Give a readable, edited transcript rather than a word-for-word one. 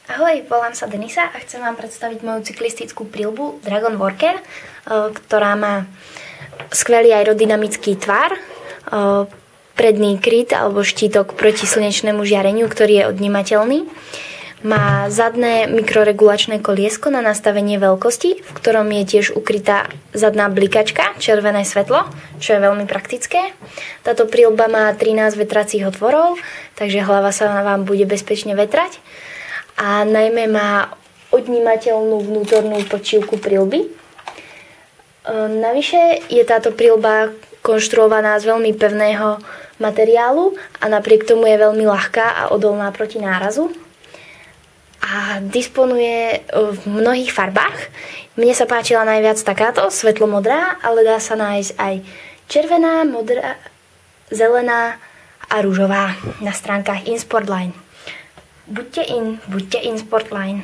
Ahoj, volám sa Denisa a chcem vám predstaviť moju cyklistickú príľbu Dragon Worker, ktorá má skvelý aerodynamický tvar, predný kryt alebo štítok proti slnečnému žiareniu, ktorý je odnímateľný. Má zadné mikroregulačné koliesko na nastavenie veľkosti, v ktorom je tiež ukrytá zadná blikačka, červené svetlo, čo je veľmi praktické. Táto príľba má 13 vetracích otvorov, takže hlava sa vám bude bezpečne vetrať. A najmä má odnímateľnú vnútornú počívku príľby. Navyše je táto príľba konštruovaná z veľmi pevného materiálu a napriek tomu je veľmi ľahká a odolná proti nárazu. A disponuje v mnohých farbách. Mne sa páčila najviac takáto, svetlomodrá, ale dá sa nájsť aj červená, modrá, zelená a ružová na stránkach InSportline. Buďte in Sportline.